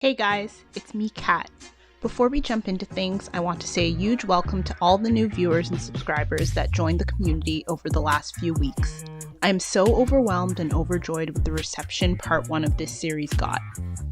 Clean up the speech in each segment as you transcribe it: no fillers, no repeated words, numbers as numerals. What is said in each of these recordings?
Hey guys, it's me, Kat. Before we jump into things, I want to say a huge welcome to all the new viewers and subscribers that joined the community over the last few weeks. I am so overwhelmed and overjoyed with the reception part 1 of this series got.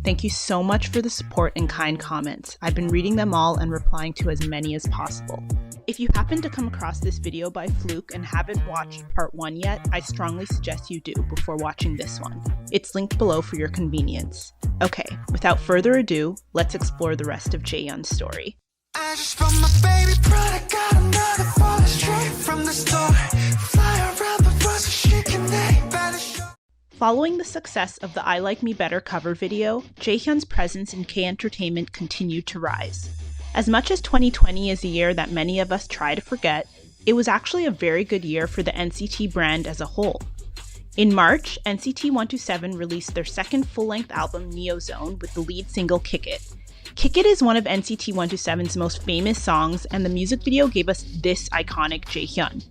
Thank you so much for the support and kind comments. I've been reading them all and replying to as many as possible. If you happen to come across this video by fluke and haven't watched part 1 yet, I strongly suggest you do before watching this one. It's linked below for your convenience. Okay, without further ado, let's explore the rest of Jaehyun's story. I just bought my baby Prada, got another fall straight from the store. Fly around the world so she can name better show. Following the success of the I Like Me Better cover video, Jaehyun's presence in K-entertainment continued to rise. As much as 2020 is a year that many of us try to forget, it was actually a very good year for the NCT brand as a whole. In March, NCT 127 released their second full-length album, Neozone, with the lead single Kick It. Kick It is one of NCT 127's most famous songs, and the music video gave us this iconic Jaehyun.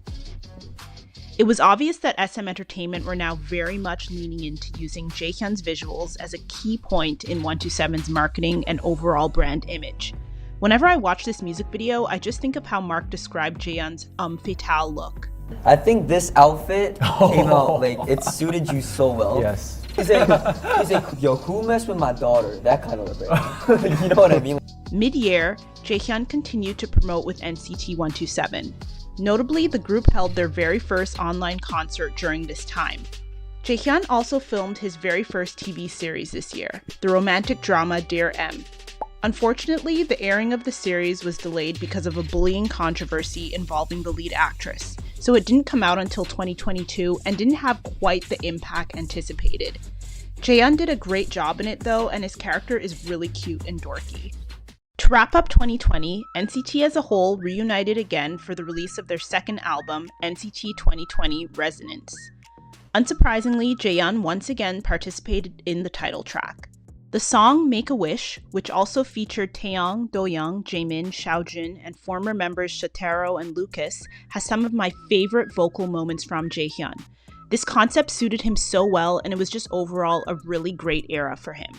It was obvious that SM Entertainment were now very much leaning into using Jaehyun's visuals as a key point in 127's marketing and overall brand image. Whenever I watch this music video, I just think of how Mark described Jaehyun's fatale look. I think this outfit came out, it suited you so well. Yes. He's like, yo, who messed with my daughter? That kind of look, right? You know what I mean? Mid-year, Jaehyun continued to promote with NCT 127. Notably, the group held their very first online concert during this time. Jaehyun also filmed his very first TV series this year, the romantic drama Dear M. Unfortunately, the airing of the series was delayed because of a bullying controversy involving the lead actress, so it didn't come out until 2022 and didn't have quite the impact anticipated. Jaehyun did a great job in it though, and his character is really cute and dorky. To wrap up 2020, NCT as a whole reunited again for the release of their second album, NCT 2020 Resonance. Unsurprisingly, Jaehyun once again participated in the title track. The song Make a Wish, which also featured Taeyong, Doyoung, Jaemin, Xiaojun, and former members Shatero and Lucas, has some of my favorite vocal moments from Jaehyun. This concept suited him so well, and it was just overall a really great era for him.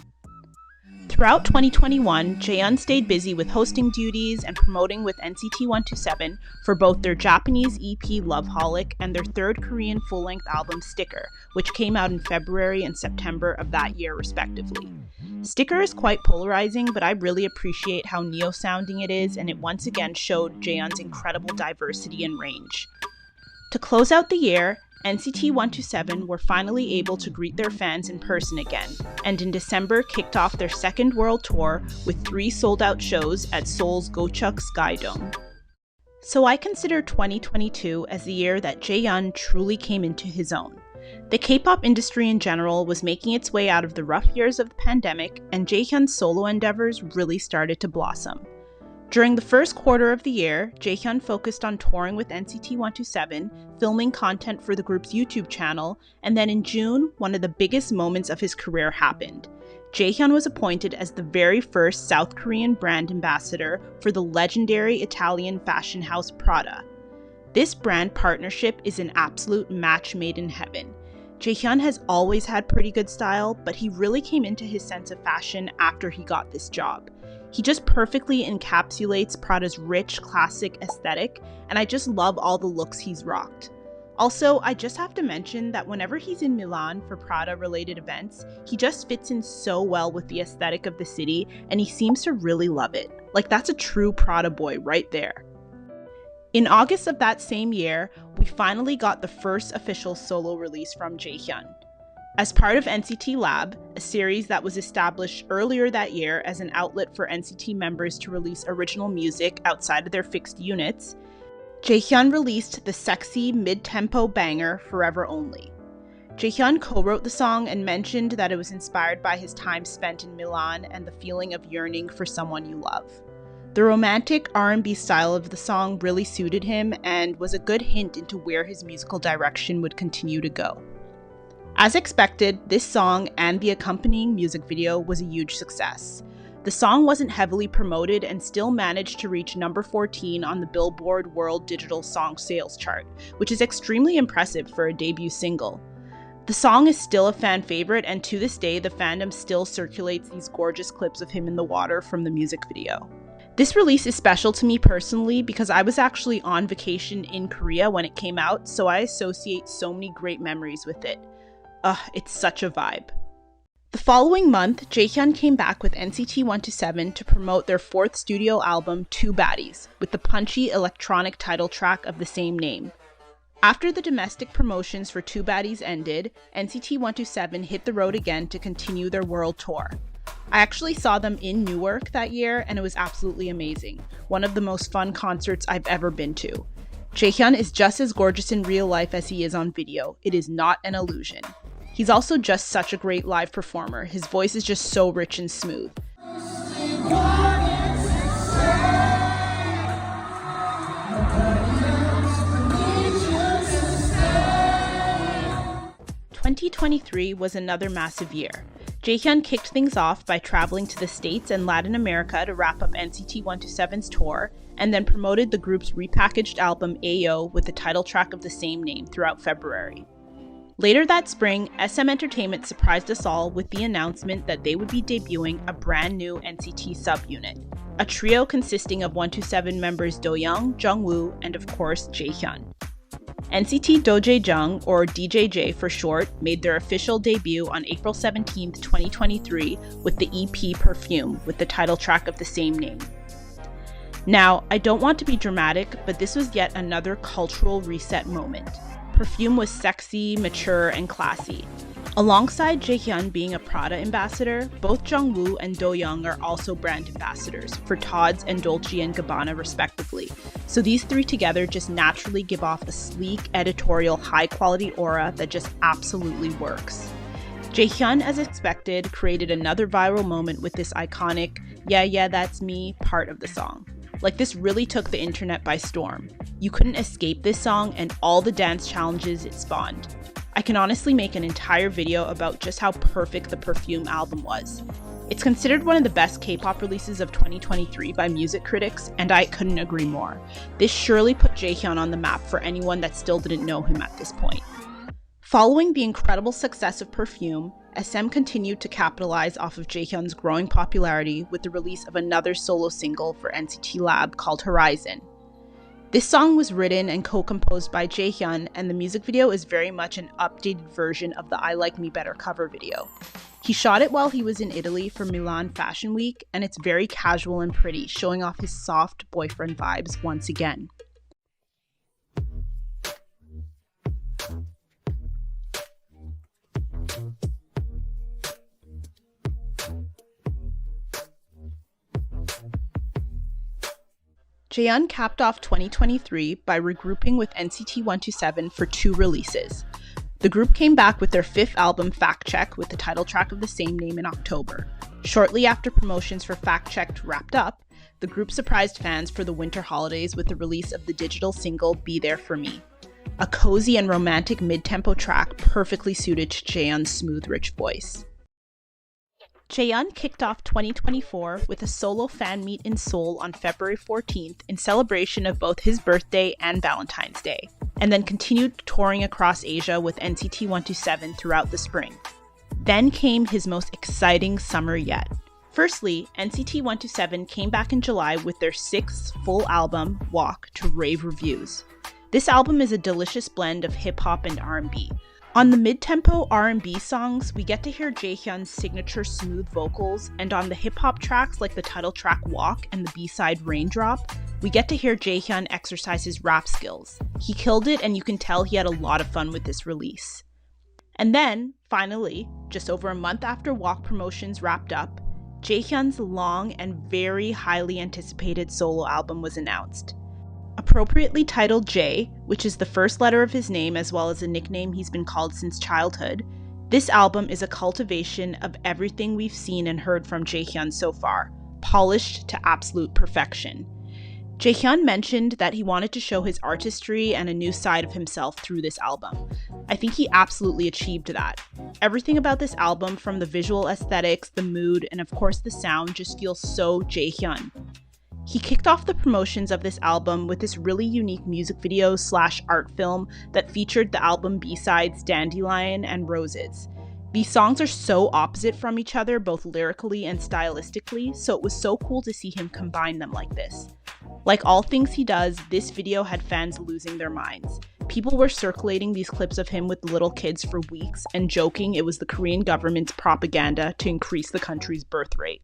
Throughout 2021, Jaehyun stayed busy with hosting duties and promoting with NCT 127 for both their Japanese EP Loveholic and their third Korean full-length album Sticker, which came out in February and September of that year respectively. Sticker is quite polarizing, but I really appreciate how neo-sounding it is, and it once again showed Jaehyun's incredible diversity and range. To close out the year, NCT 127 were finally able to greet their fans in person again, and in December kicked off their second world tour with 3 sold-out shows at Seoul's Gocheok Sky Dome. So I consider 2022 as the year that Jaehyun truly came into his own. The K-pop industry in general was making its way out of the rough years of the pandemic, and Jaehyun's solo endeavors really started to blossom. During the first quarter of the year, Jaehyun focused on touring with NCT 127, filming content for the group's YouTube channel, and then in June, one of the biggest moments of his career happened. Jaehyun was appointed as the very first South Korean brand ambassador for the legendary Italian fashion house Prada. This brand partnership is an absolute match made in heaven. Jaehyun has always had pretty good style, but he really came into his sense of fashion after he got this job. He just perfectly encapsulates Prada's rich, classic aesthetic, and I just love all the looks he's rocked. Also, I just have to mention that whenever he's in Milan for Prada-related events, he just fits in so well with the aesthetic of the city, and he seems to really love it. Like, that's a true Prada boy right there. In August of that same year, we finally got the first official solo release from Jaehyun. As part of NCT Lab, a series that was established earlier that year as an outlet for NCT members to release original music outside of their fixed units, Jaehyun released the sexy mid-tempo banger Forever Only. Jaehyun co-wrote the song and mentioned that it was inspired by his time spent in Milan and the feeling of yearning for someone you love. The romantic R&B style of the song really suited him and was a good hint into where his musical direction would continue to go. As expected, this song and the accompanying music video was a huge success. The song wasn't heavily promoted and still managed to reach number 14 on the Billboard World Digital Song Sales chart, which is extremely impressive for a debut single. The song is still a fan favorite, and to this day, the fandom still circulates these gorgeous clips of him in the water from the music video. This release is special to me personally because I was actually on vacation in Korea when it came out, so I associate so many great memories with it. It's such a vibe. The following month, Jaehyun came back with NCT 127 to promote their fourth studio album, Two Baddies, with the punchy electronic title track of the same name. After the domestic promotions for Two Baddies ended, NCT 127 hit the road again to continue their world tour. I actually saw them in Newark that year, and it was absolutely amazing. One of the most fun concerts I've ever been to. Jaehyun is just as gorgeous in real life as he is on video. It is not an illusion. He's also just such a great live performer. His voice is just so rich and smooth. 2023 was another massive year. Jaehyun kicked things off by traveling to the States and Latin America to wrap up NCT 127's tour, and then promoted the group's repackaged album Ayo with the title track of the same name throughout February. Later that spring, SM Entertainment surprised us all with the announcement that they would be debuting a brand new NCT subunit, a trio consisting of 127 members Doyoung, Jungwoo, and of course Jaehyun. NCT Dojaejung, or DJJ for short, made their official debut on April 17, 2023 with the EP Perfume with the title track of the same name. Now, I don't want to be dramatic, but this was yet another cultural reset moment. Perfume was sexy, mature, and classy. Alongside Jaehyun being a Prada ambassador, both Jungwoo and Doyoung are also brand ambassadors for Tod's and Dolce & Gabbana respectively, so these three together just naturally give off a sleek, editorial, high-quality aura that just absolutely works. Jaehyun, as expected, created another viral moment with this iconic "Yeah, yeah, that's me" part of the song. Like, this really took the internet by storm. You couldn't escape this song and all the dance challenges it spawned. I can honestly make an entire video about just how perfect the Perfume album was. It's considered one of the best K-pop releases of 2023 by music critics, and I couldn't agree more. This surely put Jaehyun on the map for anyone that still didn't know him at this point. Following the incredible success of Perfume, SM continued to capitalize off of Jaehyun's growing popularity with the release of another solo single for NCT Lab called Horizon. This song was written and co-composed by Jaehyun, and the music video is very much an updated version of the I Like Me Better cover video. He shot it while he was in Italy for Milan Fashion Week, and it's very casual and pretty, showing off his soft boyfriend vibes once again. Jaehyun capped off 2023 by regrouping with NCT 127 for 2 releases. The group came back with their 5th album, Fact Check, with the title track of the same name in October. Shortly after promotions for Fact Checked wrapped up, the group surprised fans for the winter holidays with the release of the digital single Be There For Me, a cozy and romantic mid-tempo track perfectly suited to Jaehyun's smooth, rich voice. Jaehyun kicked off 2024 with a solo fan meet in Seoul on February 14th in celebration of both his birthday and Valentine's Day, and then continued touring across Asia with NCT 127 throughout the spring. Then came his most exciting summer yet. Firstly, NCT 127 came back in July with their 6th full album, Walk, to rave reviews. This album is a delicious blend of hip-hop and R&B. On the mid-tempo R&B songs, we get to hear Jaehyun's signature smooth vocals, and on the hip-hop tracks like the title track Walk and the B-side Raindrop, we get to hear Jaehyun exercise his rap skills. He killed it, and you can tell he had a lot of fun with this release. And then, finally, just over a month after Walk promotions wrapped up, Jaehyun's long and very highly anticipated solo album was announced. Appropriately titled J, which is the first letter of his name as well as a nickname he's been called since childhood, this album is a cultivation of everything we've seen and heard from Jaehyun so far, polished to absolute perfection. Jaehyun mentioned that he wanted to show his artistry and a new side of himself through this album. I think he absolutely achieved that. Everything about this album, from the visual aesthetics, the mood, and of course the sound, just feels so Jaehyun. He kicked off the promotions of this album with this really unique music video / art film that featured the album B-sides Dandelion and Roses. These songs are so opposite from each other, both lyrically and stylistically, so it was so cool to see him combine them like this. Like all things he does, this video had fans losing their minds. People were circulating these clips of him with little kids for weeks and joking it was the Korean government's propaganda to increase the country's birth rate.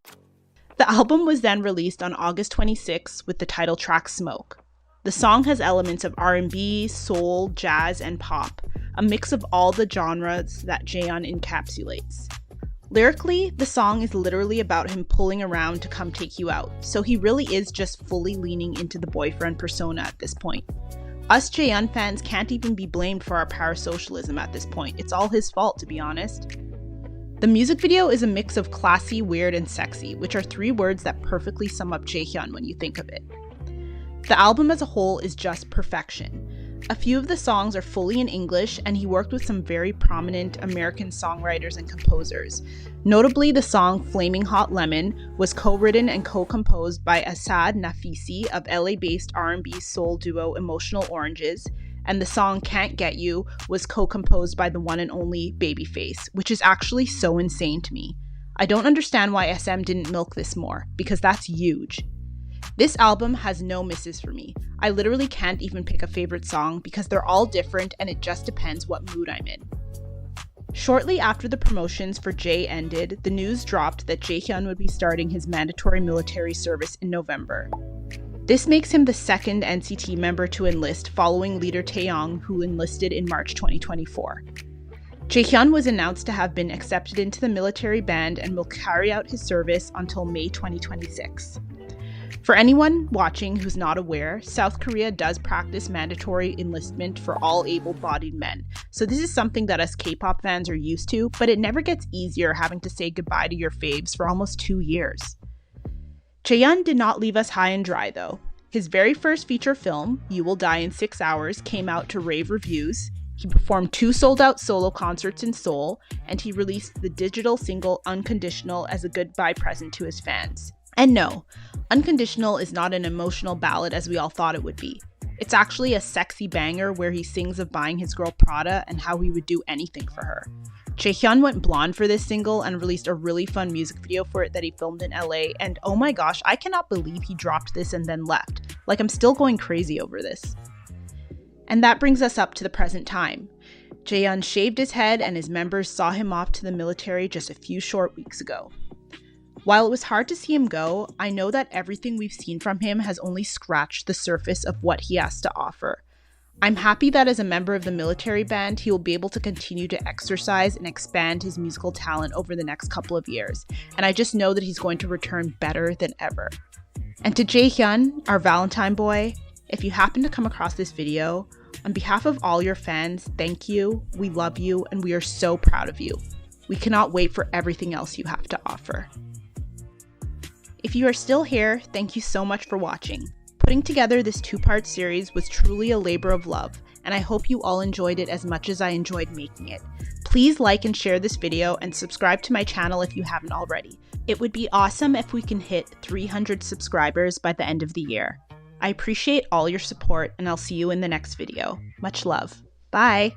The album was then released on August 26 with the title track Smoke. The song has elements of R&B, soul, jazz, and pop, a mix of all the genres that Jaehyun encapsulates. Lyrically, the song is literally about him pulling around to come take you out, so he really is just fully leaning into the boyfriend persona at this point. Us Jaehyun fans can't even be blamed for our parasocialism at this point. It's all his fault, to be honest. The music video is a mix of classy, weird, and sexy, which are 3 words that perfectly sum up Jaehyun when you think of it. The album as a whole is just perfection. A few of the songs are fully in English, and he worked with some very prominent American songwriters and composers. Notably, the song Flaming Hot Lemon was co-written and co-composed by Asad Nafisi of LA-based R&B soul duo Emotional Oranges, and the song Can't Get You was co-composed by the one and only Babyface, which is actually so insane to me. I don't understand why SM didn't milk this more, because that's huge. This album has no misses for me. I literally can't even pick a favorite song because they're all different and it just depends what mood I'm in. Shortly after the promotions for Jae ended, the news dropped that Jaehyun would be starting his mandatory military service in November. This makes him the second NCT member to enlist following leader Taeyong, who enlisted in March 2024. Jaehyun was announced to have been accepted into the military band and will carry out his service until May 2026. For anyone watching who's not aware, South Korea does practice mandatory enlistment for all able-bodied men, so this is something that us K-pop fans are used to, but it never gets easier having to say goodbye to your faves for almost 2 years. Jaehyun did not leave us high and dry though. His very first feature film, You Will Die in 6 Hours, came out to rave reviews. He performed 2 sold-out solo concerts in Seoul, and he released the digital single Unconditional as a goodbye present to his fans. And no, Unconditional is not an emotional ballad as we all thought it would be. It's actually a sexy banger where he sings of buying his girl Prada and how he would do anything for her. Jaehyun went blonde for this single and released a really fun music video for it that he filmed in LA, and oh my gosh, I cannot believe he dropped this and then left. Like, I'm still going crazy over this. And that brings us up to the present time. Jaehyun shaved his head and his members saw him off to the military just a few short weeks ago. While it was hard to see him go, I know that everything we've seen from him has only scratched the surface of what he has to offer. I'm happy that as a member of the military band, he will be able to continue to exercise and expand his musical talent over the next couple of years, and I just know that he's going to return better than ever. And to Jaehyun, our Valentine boy, if you happen to come across this video, on behalf of all your fans, thank you, we love you, and we are so proud of you. We cannot wait for everything else you have to offer. If you are still here, thank you so much for watching. Putting together this 2-part series was truly a labor of love, and I hope you all enjoyed it as much as I enjoyed making it. Please like and share this video and subscribe to my channel if you haven't already. It would be awesome if we can hit 300 subscribers by the end of the year. I appreciate all your support, and I'll see you in the next video. Much love. Bye!